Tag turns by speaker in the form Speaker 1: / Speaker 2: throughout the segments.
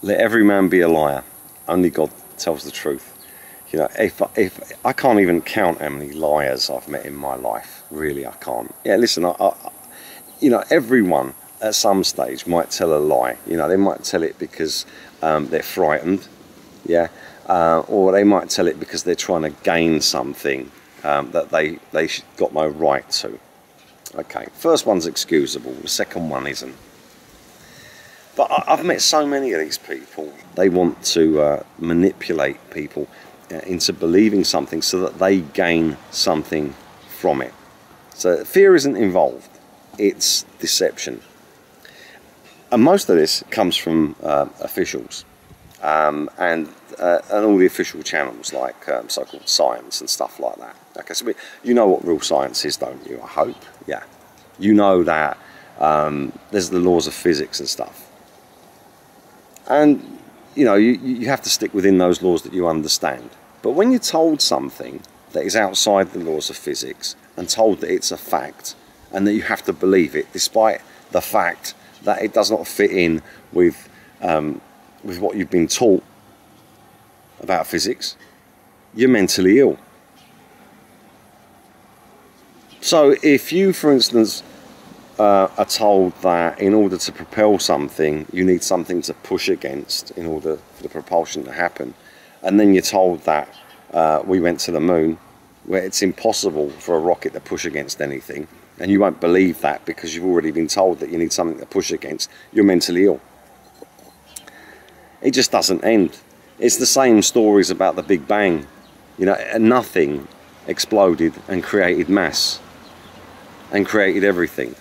Speaker 1: Let every man be a liar. Only God tells the truth. You know, if I can't even count how many liars I've met in my life. Really, I can't. Yeah, listen, you know, everyone at some stage might tell a lie. You know, they might tell it because they're frightened, yeah, or they might tell it because they're trying to gain something that they got no right to. Okay, first one's excusable, the second one isn't. But I've met so many of these people. They want to manipulate people into believing something so that they gain something from it. So fear isn't involved, it's deception. And most of this comes from officials and all the official channels like so-called science and stuff like that. Okay, so you know what real science is, don't you? I hope. Yeah. You know that there's the laws of physics and stuff. And, you know, you have to stick within those laws that you understand. But when you're told something that is outside the laws of physics and told that it's a fact and that you have to believe it, despite the fact that it does not fit in with what you've been taught about physics, you're mentally ill. So if you, for instance, are told that in order to propel something, you need something to push against in order for the propulsion to happen, and then you're told that we went to the moon, where it's impossible for a rocket to push against anything, and you won't believe that because you've already been told that you need something to push against, you're mentally ill. It just doesn't end. It's the same stories about the Big Bang. You know, nothing exploded and created mass and created everything.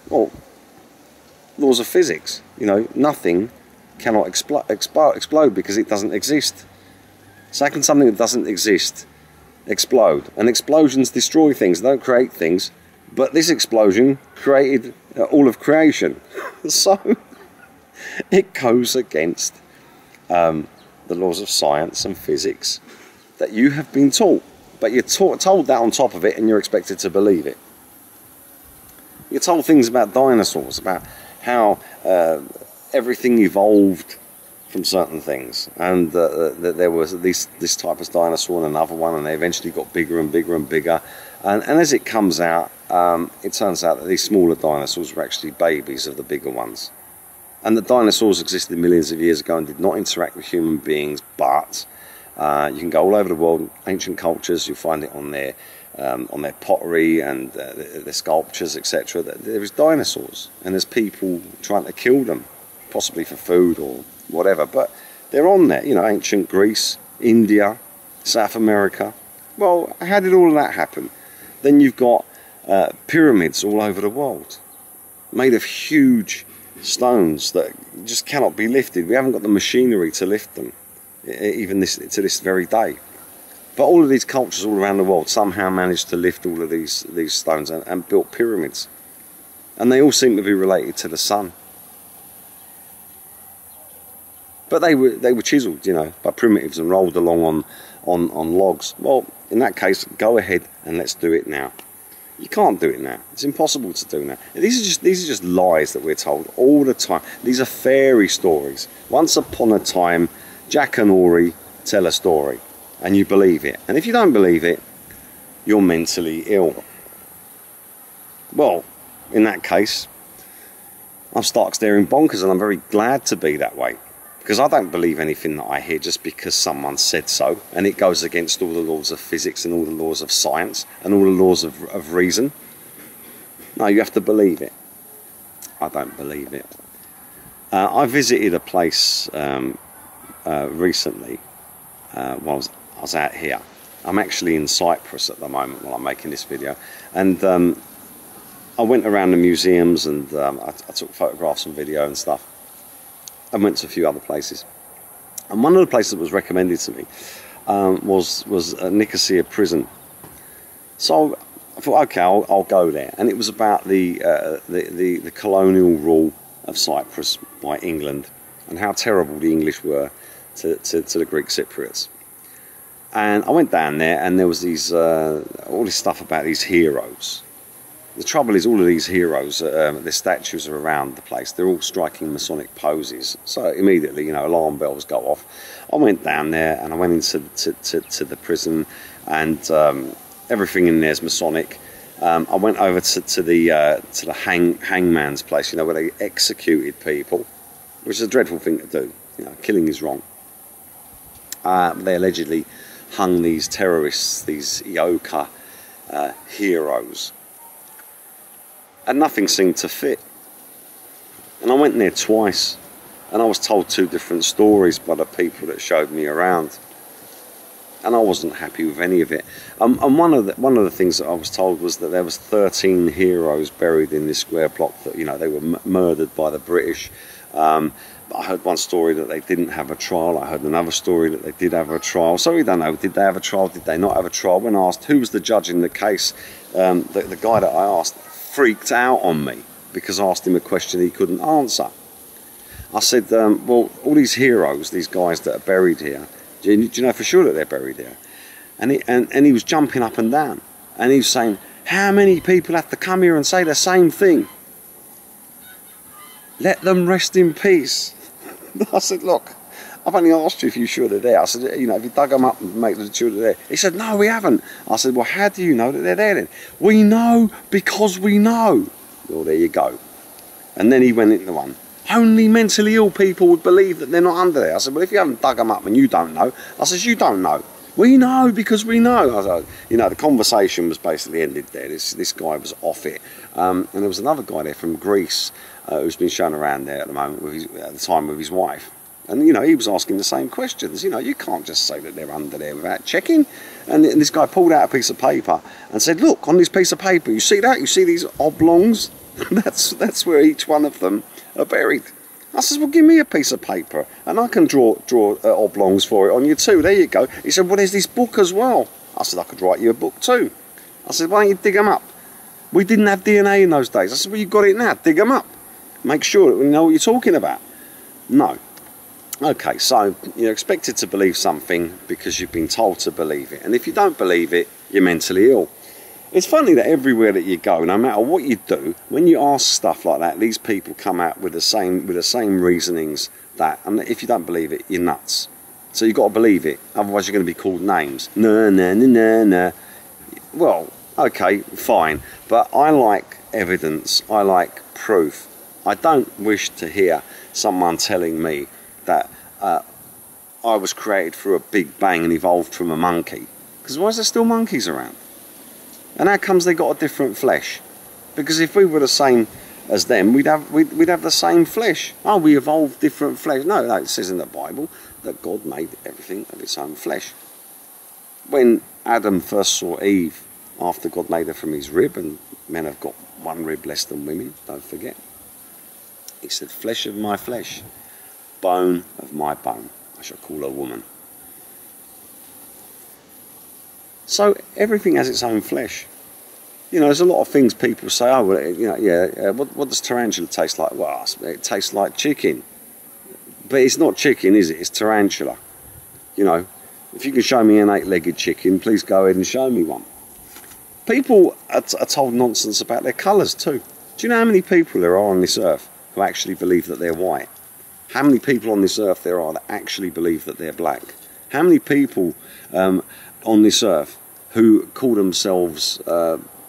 Speaker 1: Well, laws of physics, you know, nothing cannot explode because it doesn't exist. So how can something that doesn't exist explode? And explosions destroy things, they don't create things, but this explosion created all of creation. So it goes against the laws of science and physics that you have been taught, but you're told that on top of it and you're expected to believe it. You're told things about dinosaurs, about how everything evolved from certain things, and that there was this type of dinosaur and another one, and they eventually got bigger and bigger and bigger. And as it comes out, it turns out that these smaller dinosaurs were actually babies of the bigger ones. And the dinosaurs existed millions of years ago and did not interact with human beings, but you can go all over the world, ancient cultures, you'll find it on their pottery and their sculptures, etc. There is dinosaurs, and there's people trying to kill them, possibly for food or whatever, but they're on there. You know, ancient Greece, India, South America. Well, how did all of that happen? Then you've got pyramids all over the world, made of huge stones that just cannot be lifted. We haven't got the machinery to lift them, even to this very day. But all of these cultures all around the world somehow managed to lift all of these stones and built pyramids. And they all seem to be related to the sun. But they were chiseled, you know, by primitives and rolled along on logs. Well, in that case, go ahead and let's do it now. You can't do it now. It's impossible to do now. These are just lies that we're told all the time. These are fairy stories. Once upon a time, Jack and Ori tell a story, and you believe it. And if you don't believe it, you're mentally ill. Well, in that case, I'm stark staring bonkers, and I'm very glad to be that way. Because I don't believe anything that I hear just because someone said so, and it goes against all the laws of physics and all the laws of science and all the laws of reason. No, you have to believe it. I don't believe it. I visited a place recently while I was out here. I'm actually in Cyprus at the moment while I'm making this video, and I went around the museums and I took photographs and video and stuff. I went to a few other places, and one of the places that was recommended to me was Nicosia prison. So I thought, okay, I'll go there. And it was about the colonial rule of Cyprus by England and how terrible the English were to the Greek Cypriots. And I went down there, and there was all this stuff about these heroes. The trouble is, all of these heroes, their statues are around the place. They're all striking Masonic poses. So immediately, you know, alarm bells go off. I went down there and I went into to the prison, and everything in there is Masonic. I went over to the hangman's place, you know, where they executed people, which is a dreadful thing to do. You know, killing is wrong. They allegedly hung these terrorists, these Ioka heroes, and nothing seemed to fit. And I went in there twice, and I was told two different stories by the people that showed me around, and I wasn't happy with any of it. And one of the things that I was told was that there was 13 heroes buried in this square block, that, you know, they were murdered by the British. I heard one story that they didn't have a trial. I heard another story that they did have a trial. So we don't know, did they have a trial, did they not have a trial? When asked who was the judge in the case, the guy that I asked freaked out on me because I asked him a question he couldn't answer. I said, well, all these heroes, these guys that are buried here, do you know for sure that they're buried here? And he was jumping up and down, and he was saying, how many people have to come here and say the same thing? Let them rest in peace. I said, look, I've only asked you if you're sure they're there. I said, you know, have you dug them up and made sure they're there? He said, no, we haven't. I said, well, how do you know that they're there then? We know because we know. Well, there you go. And then he went into one. Only mentally ill people would believe that they're not under there. I said, well, if you haven't dug them up and you don't know. I said, you don't know. We know because we know. I said, you know, the conversation was basically ended there. This guy was off it. And there was another guy there from Greece who's been shown around there at the moment, at the time with his wife. And, you know, he was asking the same questions. You know, you can't just say that they're under there without checking. And this guy pulled out a piece of paper and said, look, on this piece of paper, you see that? You see these oblongs? that's where each one of them are buried. I said, well, give me a piece of paper and I can draw oblongs for it on you too. There you go. He said, well, there's this book as well. I said, I could write you a book too. I said, why don't you dig them up? We didn't have DNA in those days. I said, well, you've got it now. Dig them up. Make sure that we know what you're talking about. No. Okay, so you're expected to believe something because you've been told to believe it. And if you don't believe it, you're mentally ill. It's funny that everywhere that you go, no matter what you do, when you ask stuff like that, these people come out with the same reasonings that, and if you don't believe it, you're nuts. So you've got to believe it, otherwise you're going to be called names. No, no, no, no, no. Well, okay, fine, but I like evidence, I like proof. I don't wish to hear someone telling me that I was created through a big bang and evolved from a monkey. Because why is there still monkeys around? And how comes they got a different flesh? Because if we were the same as them, we'd have the same flesh. Oh, we evolved different flesh. No, it says in the Bible that God made everything of its own flesh. When Adam first saw Eve, after God made her from his rib, and men have got one rib less than women, don't forget. He said, flesh of my flesh, bone of my bone. I shall call her woman. So everything has its own flesh. You know, there's a lot of things people say, oh, well, you know, yeah, what does tarantula taste like? Well, it tastes like chicken. But it's not chicken, is it? It's tarantula. You know, if you can show me an 8-legged chicken, please go ahead and show me one. People are told nonsense about their colours too. Do you know how many people there are on this earth who actually believe that they're white? How many people on this earth there are that actually believe that they're black? How many people on this earth who call themselves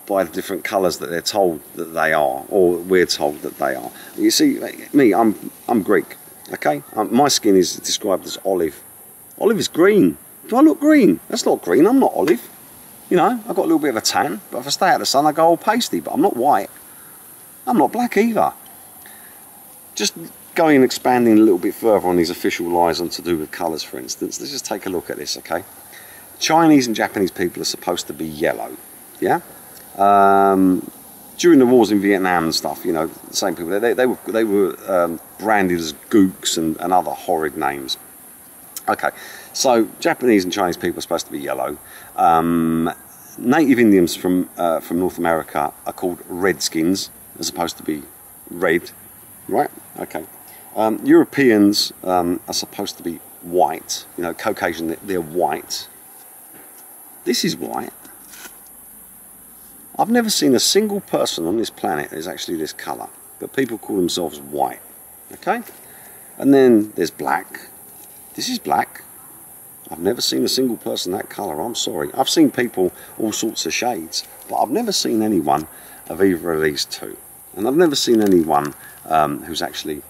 Speaker 1: by the different colours that they're told that they are, or we're told that they are? You see, me, I'm Greek, okay? My skin is described as olive. Olive is green. Do I look green? That's not green, I'm not olive. You know, I've got a little bit of a tan, but if I stay out of the sun, I go all pasty, but I'm not white. I'm not black either. Just going and expanding a little bit further on these official lies on to do with colours, for instance, let's just take a look at this, okay? Chinese and Japanese people are supposed to be yellow, yeah? During the wars in Vietnam and stuff, you know, the same people, they were branded as gooks and other horrid names. Okay, so Japanese and Chinese people are supposed to be yellow. Native Indians from North America are called redskins. They're supposed to be red, right? Okay. Europeans are supposed to be white. You know, Caucasian, they're white. This is white. I've never seen a single person on this planet that is actually this colour, but people call themselves white. Okay? And then there's black. This is black. I've never seen a single person that colour, I'm sorry. I've seen people all sorts of shades, but I've never seen anyone of either of these two. And I've never seen anyone who's actually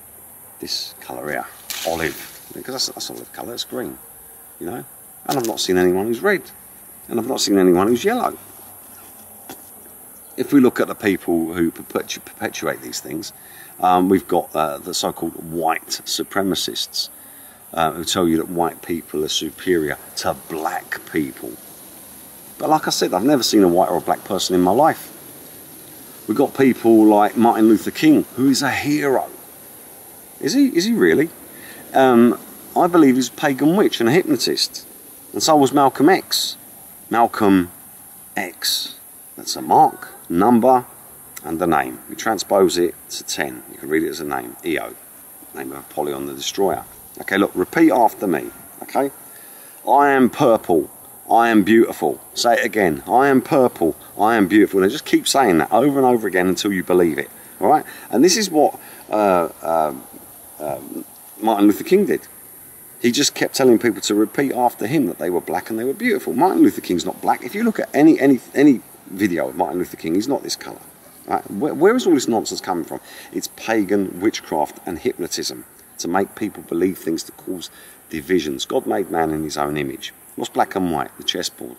Speaker 1: this colour here, olive, because that's olive colour, it's green, you know. And I've not seen anyone who's red, and I've not seen anyone who's yellow. If we look at the people who perpetuate these things, we've got the so-called white supremacists, who tell you that white people are superior to black people. But like I said, I've never seen a white or a black person in my life. We've got people like Martin Luther King, who is a hero. Is he? Is he really? I believe he's a pagan witch and a hypnotist. And so was Malcolm X. Malcolm X. That's a mark, number, and a name. You transpose it to 10. You can read it as a name. EO. Name of Apollyon the Destroyer. Okay, look, repeat after me. Okay? I am purple. I am beautiful. Say it again. I am purple. I am beautiful. And just keep saying that over and over again until you believe it. All right? And this is what Martin Luther King did. He just kept telling people to repeat after him that they were black and they were beautiful. Martin Luther King's not black. If you look at any video of Martin Luther King, he's not this colour. Right? Where is all this nonsense coming from? It's pagan witchcraft and hypnotism to make people believe things to cause divisions. God made man in his own image. What's black and white? The chessboard.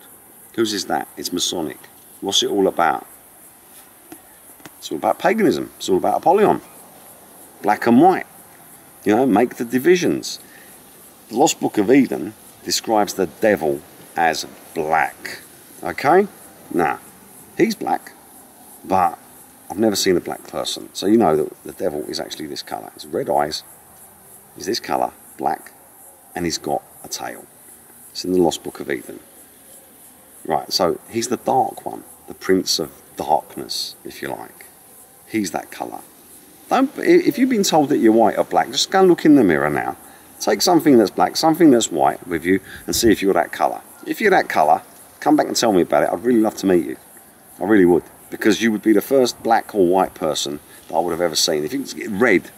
Speaker 1: Whose is that? It's Masonic. What's it all about? It's all about paganism. It's all about Apollyon. Black and white. You know, make the divisions. The Lost Book of Eden describes the devil as black. Okay? Now, he's black, but I've never seen a black person. So you know that the devil is actually this colour. It's red eyes, he's this colour, black, and he's got a tail. It's in the Lost Book of Eden. Right, so he's the dark one, the prince of darkness, if you like. He's that colour. If you've been told that you're white or black, just go and look in the mirror now. Take something that's black, something that's white with you, and see if you're that colour. If you're that colour, come back and tell me about it. I'd really love to meet you. I really would. Because you would be the first black or white person that I would have ever seen. If you get red,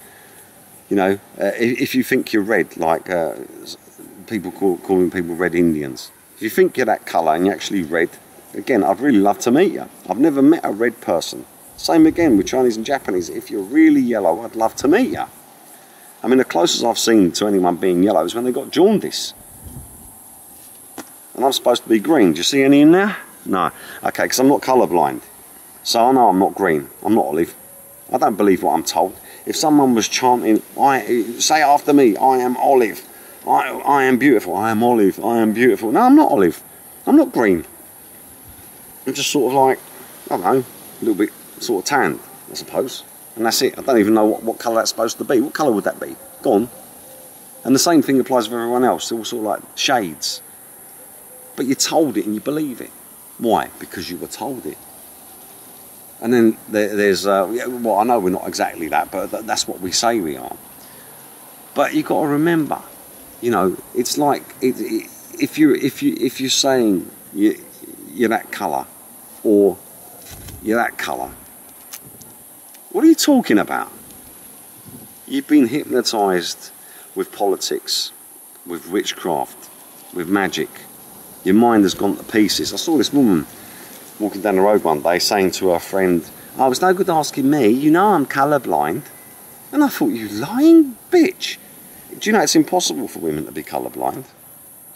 Speaker 1: you know, if you think you're red, like people calling people red Indians. If you think you're that colour and you're actually red, again, I'd really love to meet you. I've never met a red person. Same again with Chinese and Japanese. If you're really yellow, I'd love to meet you. I mean, the closest I've seen to anyone being yellow is when they got jaundice. And I'm supposed to be green. Do you see any in there? No. Okay, because I'm not colourblind. So I know I'm not green. I'm not olive. I don't believe what I'm told. If someone was chanting, say after me, I am olive. I am beautiful. I am olive. I am beautiful. No, I'm not olive. I'm not green. I'm just sort of like, I don't know, a little bit sort of tanned, I suppose. And that's it. I don't even know what colour that's supposed to be. What colour would that be? Gone. And the same thing applies with everyone else. They're all sort of like shades. But you're told it and you believe it. Why? Because you were told it. And then there's, well, I know we're not exactly that, but that's what we say we are. But you've got to remember, you know, it's like if you're saying you're that colour or you're that colour, what are you talking about? You've been hypnotised with politics, with witchcraft, with magic. Your mind has gone to pieces. I saw this woman walking down the road one day saying to her friend, "Oh, it's no good asking me, you know I'm colourblind." And I thought, you lying bitch. Do you know it's impossible for women to be colourblind?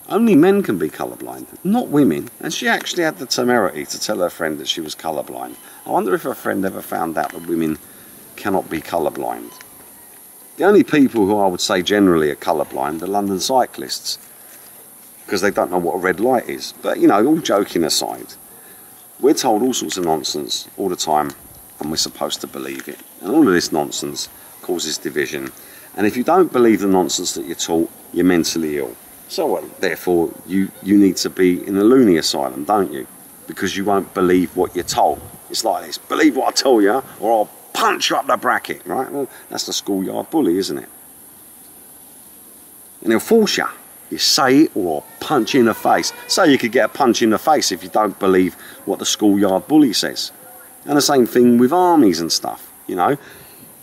Speaker 1: Only men can be colourblind, not women. And she actually had the temerity to tell her friend that she was colourblind. I wonder if her friend ever found out that women cannot be colourblind. The only people who I would say generally are colourblind are London cyclists, because they don't know what a red light is. But, you know, all joking aside, we're told all sorts of nonsense all the time, and we're supposed to believe it. And all of this nonsense causes division. And if you don't believe the nonsense that you're taught, you're mentally ill. So, well, therefore, you need to be in a loony asylum, don't you? Because you won't believe what you're told. It's like this: believe what I tell you, or I'll punch you up the bracket, right? Well, that's the schoolyard bully, isn't it? And he'll force you. You say it, or I'll punch you in the face. So you could get a punch in the face if you don't believe what the schoolyard bully says. And the same thing with armies and stuff, you know.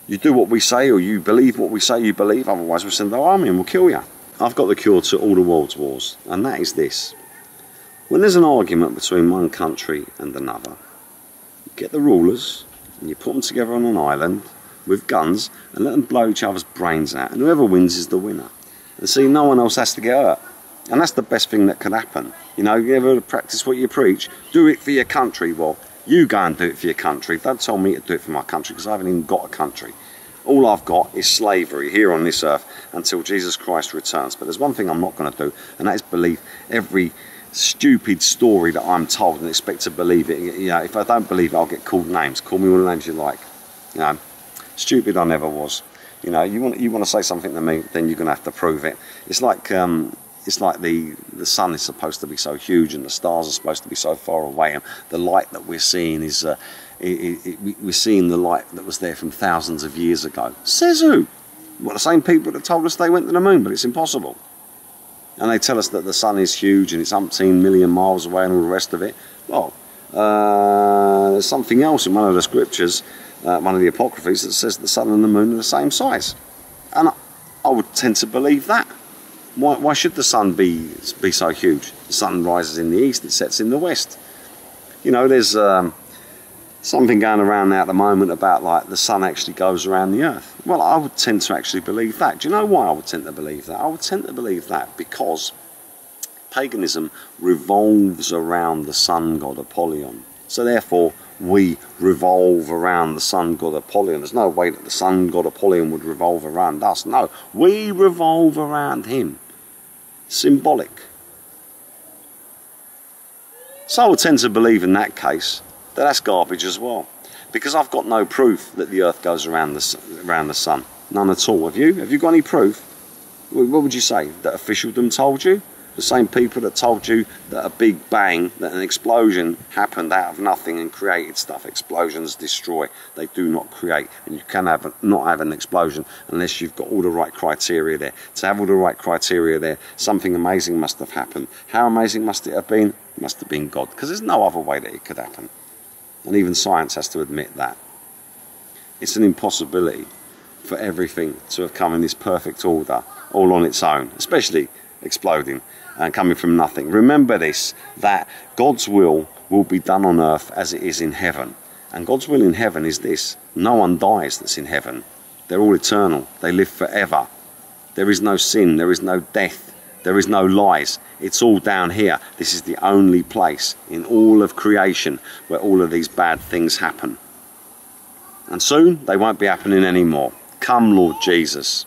Speaker 1: You do what we say, or you believe what we say you believe, otherwise we'll send our army and we'll kill you. I've got the cure to all the world's wars, and that is this. When there's an argument between one country and another, you get the rulers and you put them together on an island with guns and let them blow each other's brains out, and whoever wins is the winner. And see, no one else has to get hurt. And that's the best thing that could happen. You know, you ever practice what you preach? Do it for your country. Well, you go and do it for your country. Don't tell me to do it for my country, because I haven't even got a country. All I've got is slavery here on this earth until Jesus Christ returns. But there's one thing I'm not going to do, and that is believe every stupid story that I'm told and expect to believe it. You know, if I don't believe it, I'll get called names. Call me all the names you like. You know, stupid I never was. You know, you want to say something to me, then you're going to have to prove it. It's like the sun is supposed to be so huge and the stars are supposed to be so far away, and the light that we're seeing is we're seeing the light that was there from thousands of years ago. Says who? Well, the same people that told us they went to the moon, but it's impossible. And they tell us that the sun is huge and it's umpteen million miles away and all the rest of it. Well, there's something else in one of the scriptures, one of the apocryphs, that says the sun and the moon are the same size. And I would tend to believe that. Why should the sun be so huge? The sun rises in the east, it sets in the west. You know, there's something going around now at the moment about like the sun actually goes around the earth. Well, I would tend to actually believe that. Do you know why I would tend to believe that? I would tend to believe that because paganism revolves around the sun god Apollyon. So therefore, we revolve around the sun god Apollyon. There's no way that the sun god Apollyon would revolve around us. No, we revolve around him. Symbolic. So I would tend to believe in that case that that's garbage as well, because I've got no proof that the earth goes around the sun. None at all. Have you? Have you got any proof? What would you say? That officialdom told you? The same people that told you that a big bang, that an explosion happened out of nothing and created stuff. Explosions destroy, they do not create. And you can not have an explosion unless you've got all the right criteria there. To have all the right criteria there, something amazing must have happened. How amazing must it have been? It must have been God, because there's no other way that it could happen. And even science has to admit that. It's an impossibility for everything to have come in this perfect order, all on its own, especially exploding and coming from nothing. Remember this, that God's will be done on earth as it is in heaven. And God's will in heaven is this: no one dies that's in heaven. They're all eternal. They live forever. There is no sin. There is no death. There is no lies. It's all down here. This is the only place in all of creation where all of these bad things happen. And soon they won't be happening anymore. Come, Lord Jesus.